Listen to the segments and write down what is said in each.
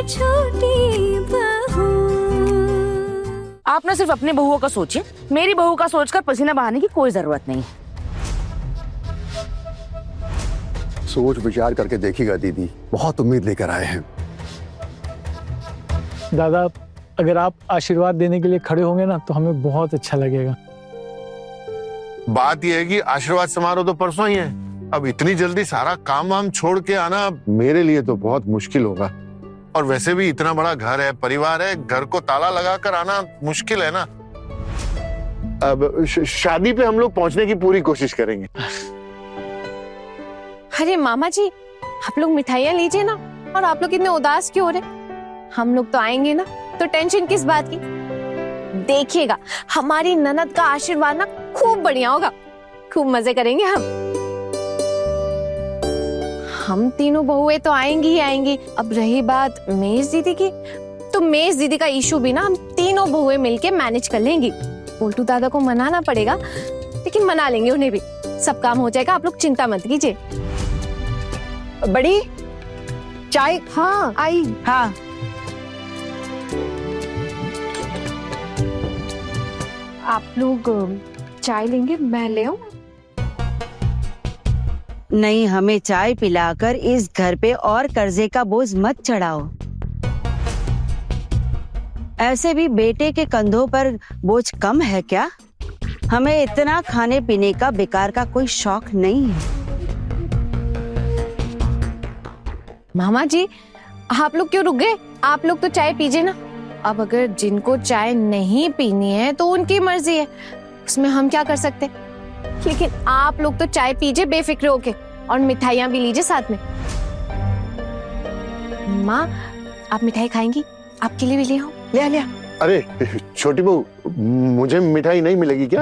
छोटी बहू। आप ना सिर्फ अपनी बहुओं का सोचिए, मेरी बहू का सोचकर पसीना बहाने की कोई जरूरत नहीं। सोच विचार करके देखिएगा दीदी, बहुत उम्मीद लेकर आए हैं। दादा, अगर आप आशीर्वाद देने के लिए खड़े होंगे ना तो हमें बहुत अच्छा लगेगा। बात यह है कि आशीर्वाद समारोह तो परसों ही है। अब इतनी जल्दी सारा काम वाम छोड़ के आना मेरे लिए तो बहुत मुश्किल होगा। और वैसे भी इतना बड़ा घर है, परिवार है, घर को ताला लगाकर आना मुश्किल है ना। अब शादी पे हम लोग पहुंचने की पूरी कोशिश करेंगे। अरे मामा जी, आप लोग मिठाइयाँ लीजिए ना। और आप लोग इतने उदास क्यों हो रहे? हम लोग तो आएंगे ना, तो टेंशन किस बात की? देखिएगा, हमारी ननद का आशीर्वाद ना खूब बढ़िया होगा। खूब मजे करेंगे हम तीनों बहुएं तो आएंगी ही आएंगी। अब रही बात मेज दीदी की, तो मेज दीदी का इशू भी ना हम तीनों बहुएं मिलके मैनेज कर लेंगी। पोल्टू दादा को मनाना पड़ेगा, लेकिन मना लेंगे उन्हें भी। सब काम हो जाएगा, आप लोग चिंता मत कीजिए। बड़ी चाय। हाँ आई। हाँ। आप लोग चाय लेंगे? मैं ले आऊं? नहीं, हमें चाय पिलाकर इस घर पे और कर्जे का बोझ मत चढ़ाओ। ऐसे भी बेटे के कंधों पर बोझ कम है क्या? हमें इतना खाने पीने का बेकार का कोई शौक नहीं है। मामा जी, आप लोग क्यों रुक गए? आप लोग तो चाय पीजिए ना। अब अगर जिनको चाय नहीं पीनी है तो उनकी मर्जी है, उसमें हम क्या कर सकते। लेकिन आप लोग तो चाय पीजिए बेफिक्र होके, और मिठाइयाँ भी लीजिए साथ में। माँ, आप मिठाई खाएंगी? आपके लिए भी ले आओ। ले। अरे छोटी बहू, मुझे मिठाई नहीं मिलेगी क्या?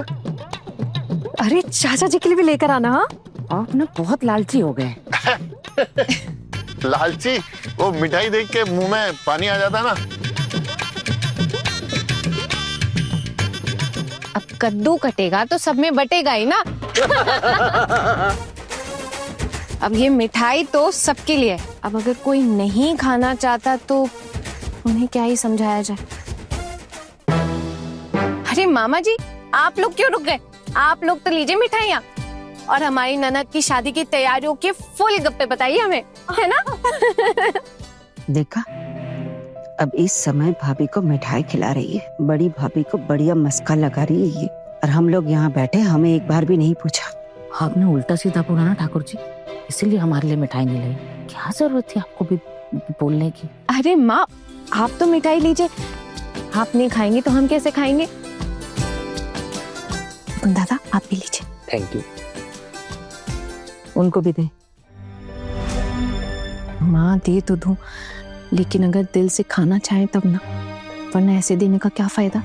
अरे चाचा जी के लिए भी लेकर आना। हाँ, आप ना बहुत लालची हो गए। लालची? वो मिठाई देख के मुंह में पानी आ जाता ना। अब कद्दू कटेगा तो सब में बटेगा ही ना। अब ये मिठाई तो सबके लिए है। अब अगर कोई नहीं खाना चाहता तो उन्हें क्या ही समझाया जाए। अरे मामा जी, आप लोग क्यों रुक गए? आप लोग तो लीजिए मिठाइयाँ, और हमारी ननद की शादी की तैयारियों के फुल गप्पे बताइए हमें, है ना? देखा, अब इस समय भाभी को मिठाई खिला रही है, बड़ी भाभी को बढ़िया मस्का लगा रही है, और हम लोग यहाँ बैठे, हमें एक बार भी नहीं पूछा। आपने उल्टा सीधा बोला ना ठाकुर जी, इसीलिए हमारे लिए मिठाई नहीं लाई। क्या जरूरत थी आपको भी बोलने की? अरे माँ, आप तो मिठाई लीजिए। आप नहीं खाएंगे तो हम कैसे खाएंगे? दादा, आप भी लीजिए। Thank you. उनको भी दे। माँ, दे तो दूं, लेकिन अगर दिल से खाना चाहे तब ना, वरना ऐसे देने का क्या फायदा।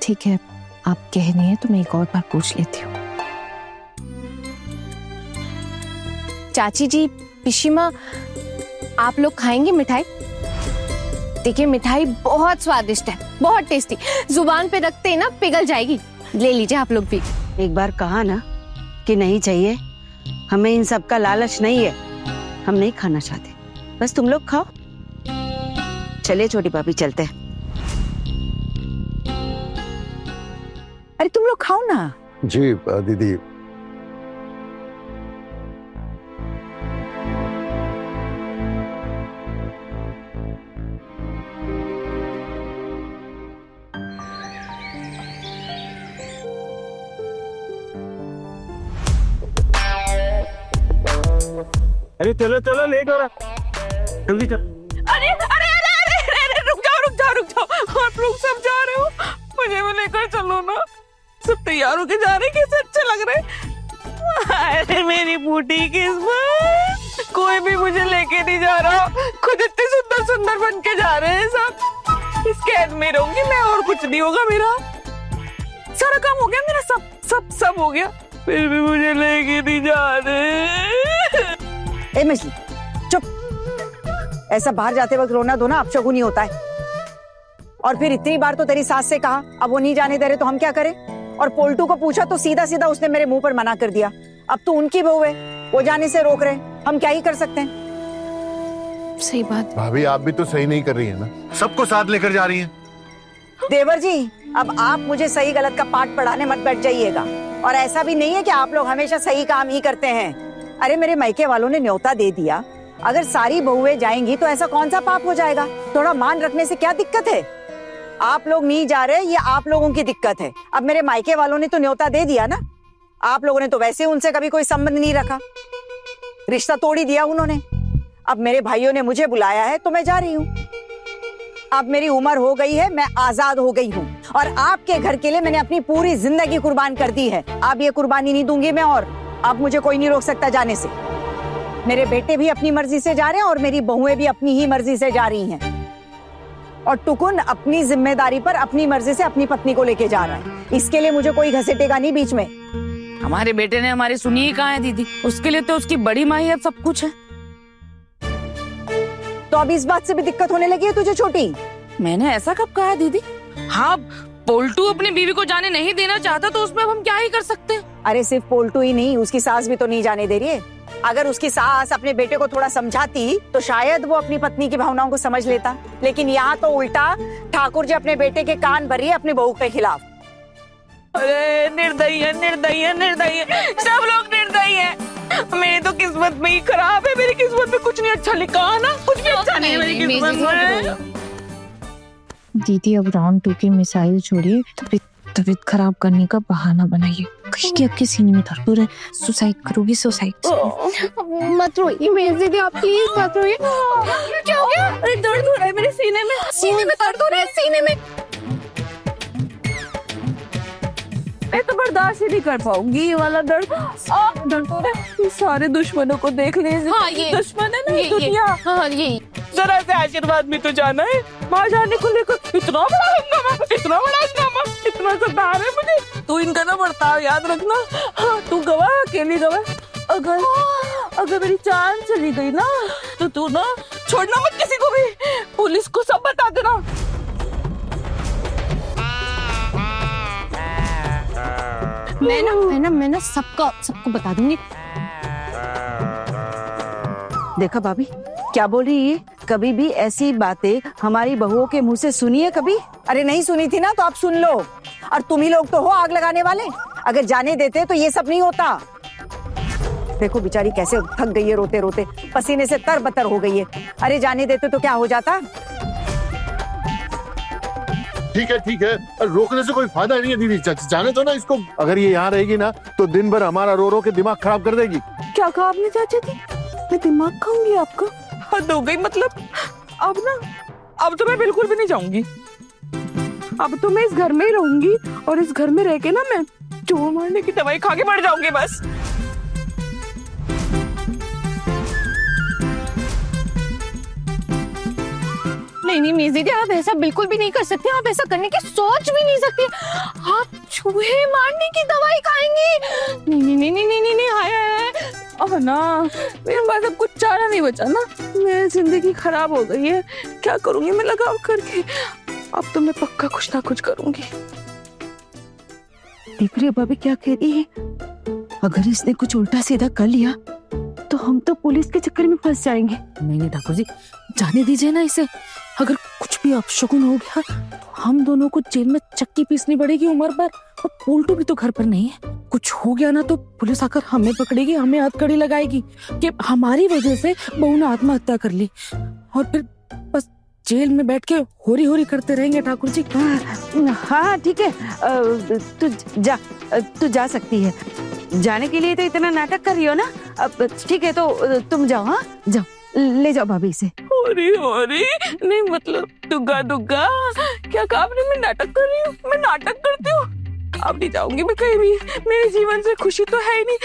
ठीक है, आप कह रही हैं तो मैं एक और बार पूछ लेती हूँ। चाची जी, पिशीमा, आप लोग खाएंगे मिठाई? देखिए, मिठाई बहुत स्वादिष्ट है, बहुत टेस्टी। जुबान पे रखते ही ना पिघल जाएगी। ले लीजिए आप लोग भी। एक बार कहा ना कि नहीं चाहिए। हमें इन सब का लालच नहीं है, हम नहीं खाना चाहते। बस तुम लोग खाओ। चलिए छोटी भाभी, चलते हैं। अरे तुम लोग खाओ ना। जी दीदी। अरे चलो चलो, लेट हो रहा, जल्दी चल। अरे अरे अरे अरे अरे, रुक जाओ। आप लोग सब जा रहे हो, मुझे भी लेकर चलो ना। सब तैयार होके जा रहे, कैसे अच्छे लग रहे। अरे मेरी बूटी किस्मत, कोई भी मुझे लेके नहीं जा रहा। खुद इतने सुंदर सुंदर बन के जा रहे हैं सब। इस कैद में रहूंगी मैं, और कुछ नहीं होगा मेरा। सारा काम हो गया मेरा, सब हो गया, फिर भी मुझे लेके नहीं जा रहे। ए मछली, चुप। ऐसा बाहर जाते वक्त रोना धोना अपशगुनी होता है। और फिर इतनी बार तो तेरी सास से कहा, अब वो नहीं जाने दे रहे तो हम क्या करें? और पोल्टू को पूछा तो सीधा सीधा उसने मेरे मुंह पर मना कर दिया। अब तो उनकी बहू है, वो जाने से रोक रहे, हम क्या ही कर सकते हैं? सही बात। भाभी आप भी तो सही नहीं कर रही है ना, सबको साथ लेकर जा रही हैं। देवर जी, अब आप मुझे सही गलत का पाठ पढ़ाने मत बैठ जाइएगा। और ऐसा भी नहीं है कि आप लोग हमेशा सही काम ही करते हैं। अरे मेरे मायके वालों ने न्योता दे दिया, अगर सारी बहुएं जाएंगी तो ऐसा कौन सा पाप हो जाएगा? थोड़ा मान रखने से क्या दिक्कत है? आप लोग नहीं जा रहे, ये आप लोगों की दिक्कत है। अब मेरे मायके वालों ने तो न्योता दे दिया ना, आप लोगों ने तो वैसे उनसे कभी कोई संबंध नहीं रखा, रिश्ता तोड़ ही दिया उन्होंने। अब मेरे भाइयों ने मुझे बुलाया है तो मैं जा रही हूँ। अब मेरी उम्र हो गई है, मैं आजाद हो गई हूँ और आपके घर के लिए मैंने अपनी पूरी जिंदगी कुर्बान कर दी है। अब ये कुर्बानी नहीं दूंगी मैं, और अब मुझे कोई नहीं रोक सकता जाने से। मेरे बेटे भी अपनी मर्जी से जा रहे हैं और मेरी बहुएं भी अपनी ही मर्जी से जा रही हैं। और टुकुन अपनी जिम्मेदारी पर अपनी मर्जी से अपनी पत्नी को लेके जा रहा है। इसके लिए मुझे कोई घसीटेगा नहीं बीच में। हमारे बेटे ने हमारी सुनी ही कहाँ है दीदी, उसके लिए तो उसकी बड़ी माहियत सब कुछ है। तो अब इस बात से भी दिक्कत होने लगी है तुझे छोटी? मैंने ऐसा कब कहा दीदी? हाँ, पोल्टू अपनी बीवी को जाने नहीं देना चाहता तो उसमें अब हम क्या ही कर सकते हैं? अरे सिर्फ पोल्टू ही नहीं, उसकी सास भी तो नहीं जाने दे रही है। अगर उसकी सास अपने बेटे को थोड़ा समझाती तो शायद वो अपनी पत्नी की भावनाओं को समझ लेता, लेकिन यहाँ तो उल्टा ठाकुर जी अपने बेटे के कान भर रही है अपनी बहू के खिलाफ। अरे निर्दयी है, निर्दयी है, निर्दयी है, सब लोग निर्दयी है। मेरी तो किस्मत में ही खराब है, मेरी किस्मत में कुछ नहीं अच्छा लिखा है ना, कुछ भी अच्छा नहीं है मेरी किस्मत में। दीदी अब राउंड 2 की मिसाइल छोड़िए, तबीयत खराब करने का बहाना बनाइए। कहीं के आपके सीने में दर्द हो रहा है, सुसाइड करोगी? सुसाइड मत रोइए मेरी दीदी, आप प्लीज मत रोइए। क्या हो गया? अरे दर्द हो रहा है मेरे सीने में, सीने में दर्द हो रहा है, सीने में। मैं तो बर्दाश्त ही नहीं कर पाऊंगी ये वाला दर्द। दर्द हो रहा है। सारे दुश्मनों को देख ले, हाँ, ये दुश्मन है ना ये दुनिया। हाँ यही। जरा से आशीर्वाद में तो जाना है, माँ जाने को लेकर इतना बड़ा हंगामा, इतना बड़ा हंगामा, इतना सता है मुझे। तू इनका ना बर्ताव याद रखना। हाँ, तू गवाह, अकेली गवाह। अगर मेरी जान चली गई ना तो तू ना छोड़ना मत किसी को भी, पुलिस को सब बता देना। मैं ना सबको बता दूंगी। देखा भाभी क्या बोल रही है? कभी भी ऐसी बातें हमारी बहुओं के मुंह से सुनी है कभी? अरे नहीं सुनी थी ना तो अब सुन लो। और तुम ही लोग तो हो आग लगाने वाले। अगर जाने देते तो ये सब नहीं होता। देखो बेचारी कैसे थक गई है, रोते रोते पसीने से तरबतर हो गई है। अरे जाने देते तो क्या हो जाता? ठीक है, रोकने से कोई फायदा नहीं है दीदी, जाने दो ना इसको। अगर ये यहाँ रहेगी ना तो दिन भर हमारा रो रो के दिमाग खराब कर देगी। क्या कहा आपने चाचा जी? मैं दिमाग खाऊंगी आपका? हद हो गई। मतलब अब तो मैं बिल्कुल भी नहीं जाऊंगी। अब तो मैं इस घर में ही रहूंगी और इस घर में रह के ना मैं चोर मारने की दवाई खा के मर जाऊंगी बस। नहीं मेरी दीदी, आप ऐसा बिल्कुल भी नहीं कर सकते। आप ऐसा करने की सोच भी नहीं सकती। आप चूहे मारने की दवाई खाएंगी? नहीं। हाय अब ना मेरे पास अब कुछ चारा नहीं बचा ना, मेरी जिंदगी खराब हो गई है। क्या करूंगी मैं लगाव करके? अब तो मैं पक्का कुछ ना कुछ करूंगी। देख रही हो भाभी क्या कह रही है? अगर इसने कुछ उल्टा सीधा कर लिया तो हम तो पुलिस के चक्कर में फंस जाएंगे। नहीं ठाकुर जी, जाने दीजिए ना इसे। अगर कुछ भी अपशगुन हो गया तो हम दोनों को जेल में चक्की पीसनी पड़ेगी उम्र भर। और पोल्टू भी तो घर पर नहीं है। कुछ हो गया ना तो पुलिस आकर हमें पकड़ेगी, हमें हथकड़ी लगाएगी कि हमारी वजह से बहू ने आत्महत्या कर ली। और फिर बस जेल में बैठ के होरी करते रहेंगे ठाकुर जी। हाँ ठीक है, तू जा सकती है। जाने के लिए तो इतना नाटक कर रही हो ना, अब ठीक है तो तुम जाओ। हाँ जाओ, ले जाओ भाभी से। होरी नहीं, मतलब दुग्गा क्या कहा आपने? मैं नाटक कर रही हूँ? मैं नाटक करती हूँ? अब नहीं जाऊंगी मैं कहीं भी। मेरे जीवन से खुशी तो है ही नहीं।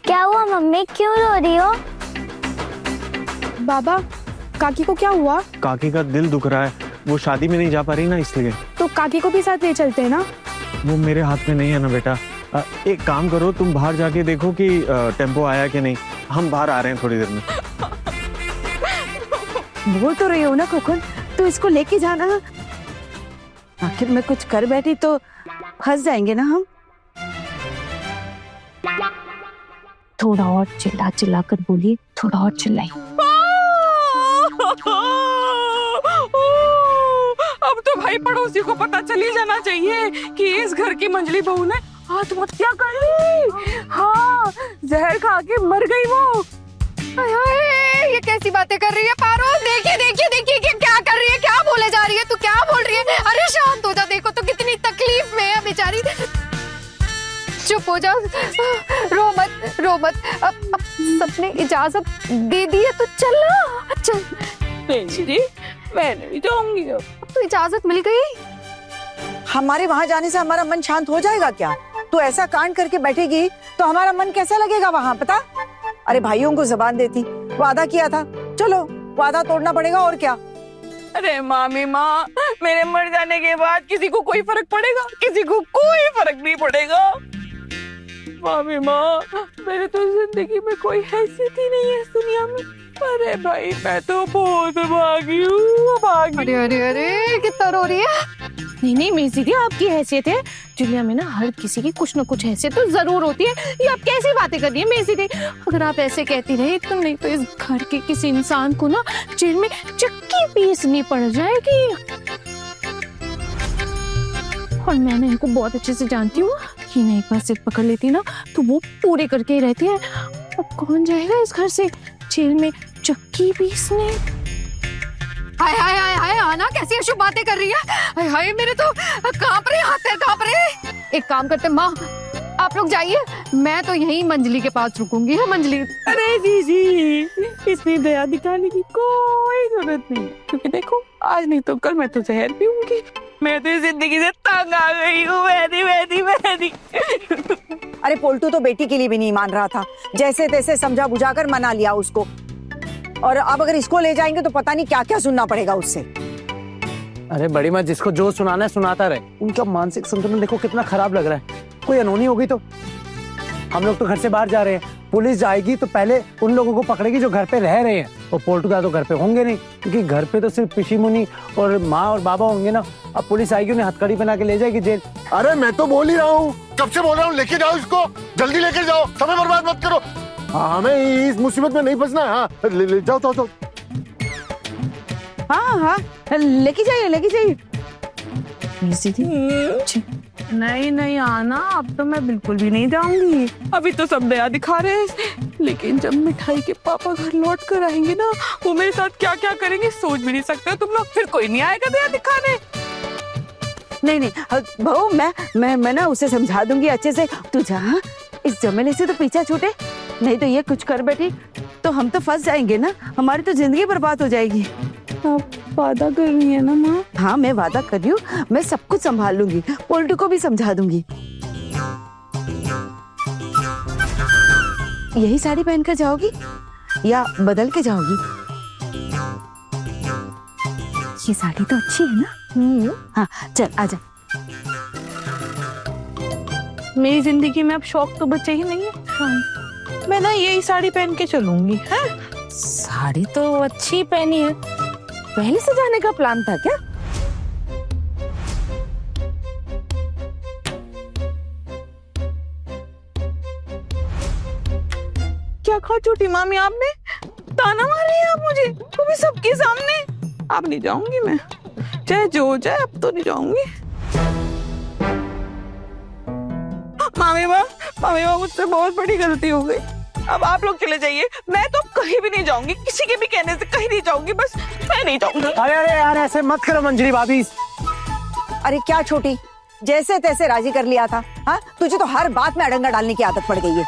क्या हुआ मम्मी, क्यों रो रही हो? बाबा, काकी को क्या हुआ? काकी का दिल दुख रहा है, वो शादी में नहीं जा पा रही ना इसलिए। तो काकी को भी साथ ले चलते हैं ना? वो मेरे हाथ में नहीं है ना बेटा। एक काम करो, तुम बाहर जाके देखो कि टेम्पो आया कि नहीं। हम बाहर आ रहे हैं थोड़ी देर में। बोल तो रही हो ना कुकुन, तो इसको लेके जाना। आखिर में कुछ कर बैठी तो फंस जाएंगे ना हम। थोड़ा और चिल्ला कर बोलिए थोड़ा और चिल्लाई। अब तो भाई पड़ोसी को पता चल ही जाना चाहिए कि इस घर की मंजली बहू ने आत्महत्या कर ली। हाँ, जहर खा के मर गई वो। हाय हाय, ये कैसी बातें कर रही है पारो? देखिए देखिए देखिए कि क्या कर रही है, क्या बोले जा रही है, तू क्या बोल रही है? अरे शांत हो जा, देखो तो कितनी तकलीफ में है बेचारी। चुप हो जाओ, रो मत रो मत। अब सबने इजाजत दे दी है तो चल ना, चल। जी, मैं नहीं जाऊंगी। अब तो इजाजत मिल गई। हमारे वहां जाने से हमारा मन शांत हो जाएगा क्या? तू ऐसा कांड करके बैठेगी तो हमारा मन कैसा लगेगा वहां, पता? अरे भाइयों को जबान देती, वादा किया था, चलो वादा तोड़ना पड़ेगा और क्या। अरे मामी माँ, मेरे मर जाने के बाद किसी को कोई फर्क पड़ेगा? किसी को कोई फर्क नहीं पड़ेगा। मामी माँ, मेरे तो जिंदगी में कोई हैसियत ही नहीं है इस दुनिया में। अरे भाई, मैं तो बहुत भागी हूँ, भागी। अरे अरे अरे, कितना रो रही है? नहीं नहीं मेरी दीदी, आपकी हैसियत है दुनिया में ना, हर किसी की कुछ ना कुछ हैसियत तो जरूर होती है। ये आप कैसी बातें कर रही है मेरी दीदी? अगर आप ऐसे कहती रहे तो नहीं तो इस घर के किसी इंसान को ना जेल में चक्की पीसनी पड़ जाएगी। और मैं इनको बहुत अच्छे से जानती हूँ कि नहीं, एक बार सिर पकड़ लेती ना तो वो पूरे करके ही रहती है। अब कौन जाएगा इस घर से जेल में चक्की पीसने? हाय हाय हाय हाय, आना कैसी अशुभ बातें कर रही है। हाय हाय, मेरे तो कांप रहे, हाथ पैर कांप रहे। एक काम करते माँ, आप लोग जाइए, मैं तो यहीं मंजली के पास रुकूंगी। है मंजली? अरे जीजी, इसमें दया दिखाने की कोई जरूरत नहीं, क्योंकि देखो आज नहीं तो कल मैं तो जहर पीऊंगी। मैं तो जिंदगी से तंग आ गई हूँ। मेहदी। अरे पोल्टू तो बेटी के लिए भी नहीं मान रहा था, जैसे तैसे समझा बुझाकर मना लिया उसको, और अब अगर इसको ले जाएंगे तो पता नहीं क्या क्या सुनना पड़ेगा उससे। अरे बड़ी माँ, जिसको जो सुनाना है सुनाता रहे। उनका मानसिक संतुलन देखो कितना खराब लग रहा है। कोई अनहोनी हो गई तो हम लोग तो घर से बाहर जा रहे हैं, पुलिस जाएगी तो पहले उन लोगों को पकड़ेगी जो घर पे रह रहे हैं, और पोल्टू का तो घर पे होंगे नहीं, क्योंकि घर पे तो सिर्फ पिशी मुनी और माँ और बाबा होंगे ना। अब पुलिस आएगी, उन्हें हथकड़ी पहना के ले जाएगी जेल। अरे मैं तो बोल ही रहा हूँ, कब से बोल रहा हूँ, लेके जाओ इसको, जल्दी लेकर जाओ, समय बर्बाद मत करो। हमें इस मुसीबत में नहीं फंसना है। हाँ, ले जाओ जाओ जाओ। हाँ हाँ, लेके जाइए लेके जाइए। नहीं आना, अब तो मैं बिल्कुल भी नहीं जाऊंगी। अभी तो सब दया दिखा रहे हैं, लेकिन जब मिठाई के पापा घर लौट कर आएंगे ना, वो मेरे साथ क्या क्या करेंगे सोच भी नहीं सकते तुम लोग। फिर कोई नहीं आएगा दया दिखाने। नहीं बहू, मैं ना उसे समझा दूंगी अच्छे से। तू जा, इस जमेले से तो पीछा छूटे, नहीं तो ये कुछ कर बैठी तो हम तो फंस जाएंगे ना, हमारी तो जिंदगी बर्बाद हो जाएगी। आप वादा कर रही है ना माँ? हाँ, मैं वादा कर रही हूँ, मैं सब कुछ संभाल लूंगी, पोल्टू को भी समझा दूंगी। यही साड़ी पहनकर जाओगी या बदल के जाओगी? ये साड़ी तो अच्छी है ना। हाँ चल आजा। मेरी जिंदगी में अब शौक तो बचे ही नहीं है। हाँ। मैं ना यही साड़ी पहन के चलूंगी। हाँ? साड़ी तो अच्छी पहनी है, पहले से जाने का प्लान था क्या? क्या कहा छोटी मामी आपने? ताना मार रही है आप मुझे, वो भी सबके सामने। अब नहीं जाऊंगी मैं, चाहे जो हो जाए, अब तो नहीं जाऊंगी। मामी माँ मुझसे बहुत बड़ी गलती हो गई। अब आप लोग चले जाइए, मैं तो कहीं भी नहीं जाऊंगी, किसी के भी कहने से कहीं नहीं जाऊंगी, बस मैं नहीं जाऊंगी। अरे यार ऐसे मत करो मंजरी भाभी। अरे क्या छोटी, जैसे तैसे राजी कर लिया था। हाँ, तुझे तो हर बात में अड़ंगा डालने की आदत पड़ गई है।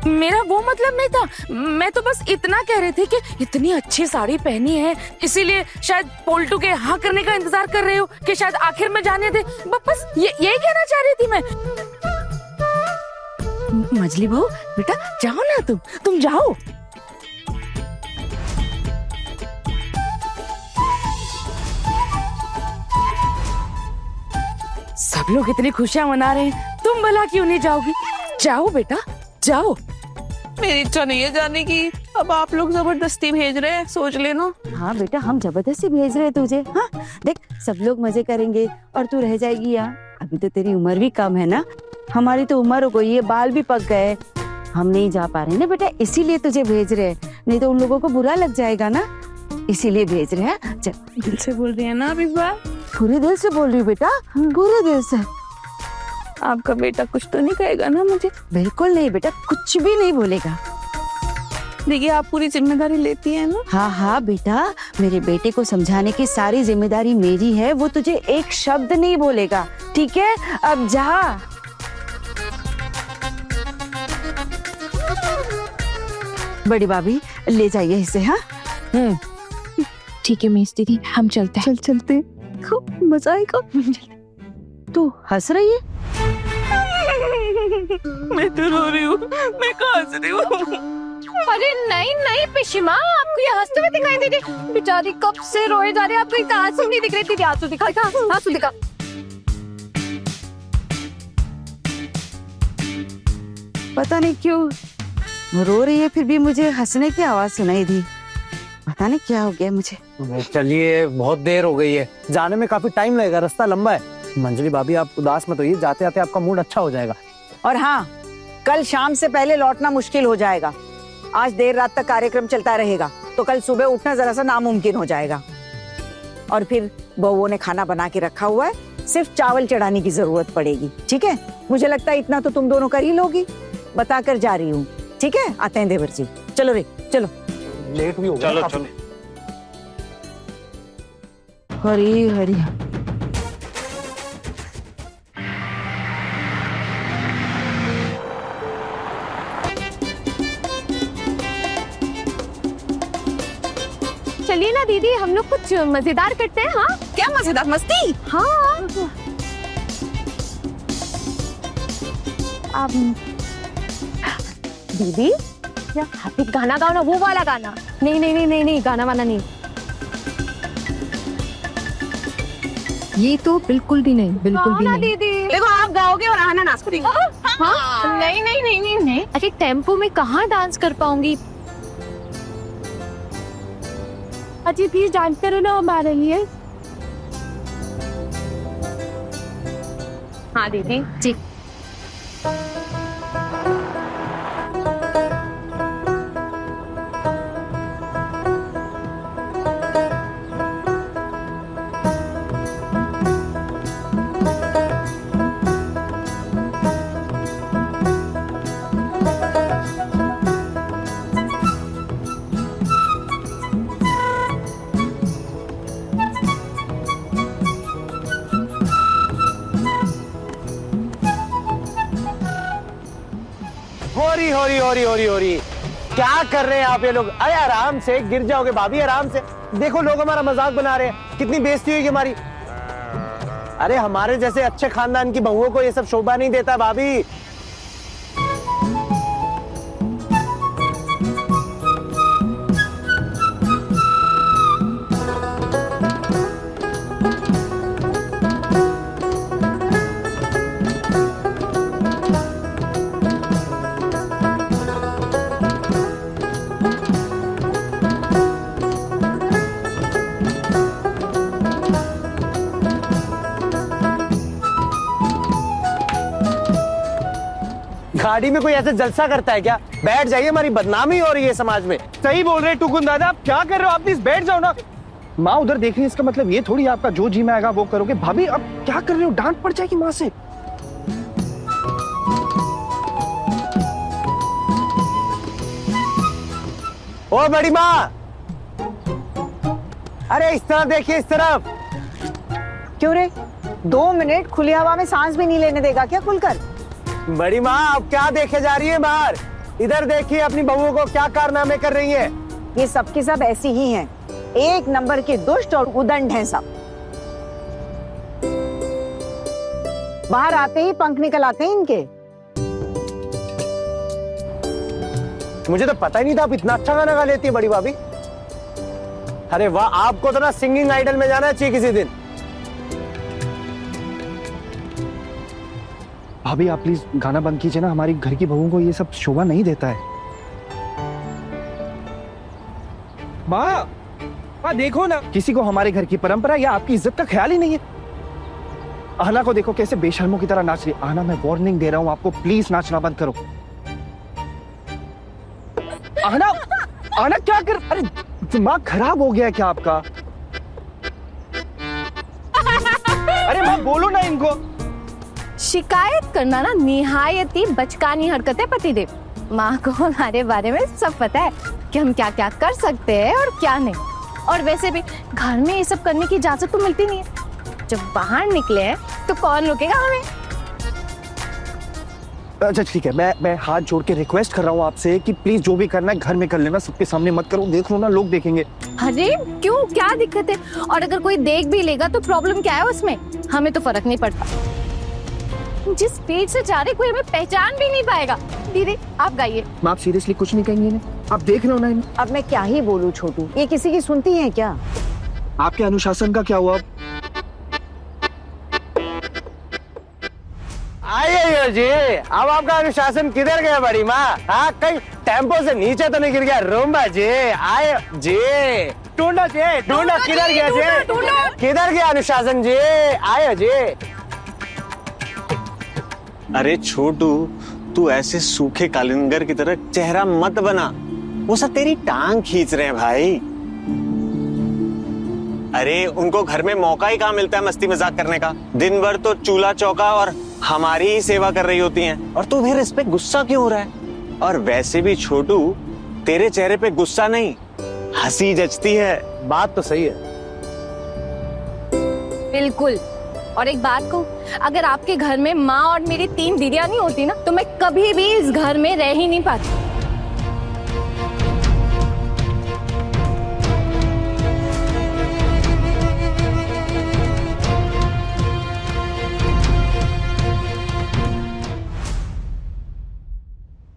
मेरा वो मतलब नहीं था, मैं तो बस इतना कह रही थी कि इतनी अच्छी साड़ी पहनी है, इसीलिए शायद पोल्टू के हाँ करने का इंतजार कर रहे हो कि शायद आखिर में जाने दे। बस यही कहना चाह रही थी मैं। मजली बहू बेटा, जाओ ना, तुम जाओ। सब लोग इतनी खुशियां मना रहे हैं, तुम भला क्यों नहीं जाओगी? जाओ बेटा जाओ। मेरी इच्छा नहीं है जाने की, अब आप लोग जबरदस्ती भेज रहे हैं, सोच लेना। हाँ बेटा, हम जबरदस्ती भेज रहे हैं तुझे। हाँ देख, सब लोग मजे करेंगे और तू रह जाएगी यहाँ। अभी तो तेरी उम्र भी कम है ना, हमारी तो उम्र हो गई है, बाल भी पक गए। हम नहीं जा पा रहे ना बेटा, इसीलिए तुझे भेज रहे हैं, नहीं तो उन लोगों को बुरा लग जाएगा ना, इसीलिए भेज रहे हैं। चल, दिल से बोल रही है ना आप इस बार? पूरे दिल से बोल रही हूँ बेटा, पूरे दिल से। आपका बेटा कुछ तो नहीं कहेगा ना मुझे? बिल्कुल नहीं बेटा, कुछ भी नहीं बोलेगा। देखिए आप पूरी जिम्मेदारी लेती है ना? हाँ हाँ बेटा, मेरे बेटे को समझाने की सारी जिम्मेदारी मेरी है, वो तुझे एक शब्द नहीं बोलेगा, ठीक है? अब जा। बड़ी भाभी ले जाइए इसे। हाँ ठीक है मीस दीदी, हम चलते हैं। चलते, खूब मजा आएगा। तू हंस रही है? मैं तो रो रही हूँ, मैं कहाँ हंस रही हूँ? अरे नहीं नहीं पिशिमा, आपको ये हंसते हुए दिखाई दे रही? बेचारी कब से रोए जा रही है, आपको एक आंसू नहीं दिख रही थी? आंसू दिखा, आंसू दिखा। पता नहीं क्यों रो रही है, फिर भी मुझे हंसने की आवाज सुनाई दी। पता नहीं क्या हो गया मुझे। चलिए बहुत देर हो गई है, जाने में काफी टाइम लगेगा, रास्ता लंबा है। मंजली भाभी आप उदास मत होइए, जाते जाते आपका मूड अच्छा हो जाएगा। और हाँ, कल शाम से पहले लौटना मुश्किल हो जाएगा। आज देर रात तक कार्यक्रम चलता रहेगा तो कल सुबह उठना जरा सा नामुमकिन हो जाएगा। और फिर बहुओं ने खाना बना के रखा हुआ है, सिर्फ चावल चढ़ाने की जरूरत पड़ेगी, ठीक है? मुझे लगता है इतना तो तुम दोनों कर ही लोगी, बताकर जा रही हूँ, ठीक है? आते हैं देवर जी, चलो रे चलो। लेट भी हो गया। चलो चलो। हरी हरी। चलिए ना दीदी, हम लोग कुछ मजेदार करते हैं। हाँ क्या मजेदार मस्ती? हाँ अब दीदी आप एक गाना गाओ ना, वो वाला गाना। नहीं नहीं नहीं नहीं नहीं, गाना वाला नहीं। ये तो बिल्कुल भी नहीं, बिल्कुल भी ना नहीं। दीदी। देखो आप गाओगे और आना नाच करेगी। हाँ नहीं नहीं नहीं नहीं नहीं, अरे टेम्पो में कहाँ डांस कर पाऊंगी? अजी प्लीज डांस करो ना हमारे लिए। हाँ दीदी जी। होरी क्या कर रहे हैं आप ये लोग? अरे आराम से, गिर जाओगे भाभी, आराम से। देखो लोग हमारा मजाक बना रहे हैं, कितनी बेइज्जती हुई हमारी। अरे हमारे जैसे अच्छे खानदान की बहुओं को ये सब शोभा नहीं देता भाभी। गाड़ी में कोई ऐसे जलसा करता है क्या? बैठ जाइए, हमारी बदनामी हो रही है समाज में। सही बोल रहे टुकुन दादा, आप क्या कर रहे हो? आप प्लीज बैठ जाओ ना। माँ उधर देख रही है, इसका मतलब ये थोड़ी आपका जो जी में आएगा वो करोगे। भाभी अब क्या कर रहे हो? डांट पड़ जाएगी माँ से। ओ बड़ी माँ, अरे इस तरफ देखिए, इस तरफ। क्यों रे, 2 मिनट खुली हवा में सांस भी नहीं लेने देगा क्या खुलकर? बड़ी माँ अब क्या देखे जा रही है बाहर? इधर देखिए अपनी बहुओं को क्या कारनामे कर रही है। ये सब की सब ऐसी ही हैं, एक नंबर के दुष्ट और उदंड हैं सब। बाहर आते ही पंख निकल आते हैं इनके। मुझे तो पता ही नहीं था आप इतना अच्छा गाना गा लेती है बड़ी भाभी। अरे वाह, आपको तो ना सिंगिंग आइडल में जाना चाहिए किसी दिन। भाभी आप प्लीज गाना बंद कीजिए ना, हमारी घर की बहुओं को ये सब शोभा नहीं देता है। माँ देखो ना, किसी को हमारे घर की परंपरा या आपकी इज्जत का ख्याल ही नहीं है। आहना को देखो कैसे बेशर्मों की तरह नाच रही है। आहना मैं वार्निंग दे रहा हूँ आपको, प्लीज नाचना बंद करो। आना आना क्या कर, अरे दिमाग खराब हो गया क्या आपका? अरे माँ बोलो ना इनको। शिकायत करना ना निहायत ही बचकानी हरकत है पतिदेव। माँ को हमारे बारे में सब पता है कि हम क्या क्या कर सकते हैं और क्या नहीं। और वैसे भी घर में ये सब करने की इजाजत तो मिलती नहीं है। जब बाहर निकले हैं तो कौन रोकेगा हमें? अच्छा ठीक है, मैं हाथ जोड़ के रिक्वेस्ट कर रहा हूँ आपसे कि प्लीज जो भी करना है घर में कर लेना, सबके सामने मत करो। देख लो ना, लोग देखेंगे। अरे क्यों, क्या दिक्कत है? और अगर कोई देख भी लेगा तो प्रॉब्लम क्या है उसमें? हमें तो फर्क नहीं पड़ता। जिस पेज से जा रहे कोई हमें पहचान भी नहीं पाएगा। दीदी आप गाइए। आप सीरियसली कुछ नहीं कहेंगे इन्हें? आप देख रहे हो ना इन्हें? अब मैं क्या ही बोलूं छोटू, ये किसी की सुनती हैं क्या? आपके अनुशासन का क्या हुआ? आइए जी, अब आपका अनुशासन किधर गया बड़ी माँ? हाँ, कहीं टेम्पो से नीचे तो नहीं गिर गया? रूम्बा जी आए जी, ढूंढो जी, ढूंढो किधर गया जी, किधर गया अनुशासन जी? आए जी। अरे छोटू, तू ऐसे सूखे कालिंगर की तरह चेहरा मत बना, वो सब तेरी टांग खींच रहे हैं भाई। अरे उनको घर में मौका ही कहाँ मिलता है मस्ती मजाक करने का? दिन भर तो चूल्हा चौका और हमारी ही सेवा कर रही होती हैं। और तू फिर इस पे गुस्सा क्यों हो रहा है? और वैसे भी छोटू, तेरे चेहरे पे गुस्सा नहीं, हंसी जचती है। बात तो सही है। बिल्कुल। और एक बात कहूं, अगर आपके घर में माँ और मेरी 3 दीदियां नहीं होती ना तो मैं कभी भी इस घर में रह ही नहीं पाती।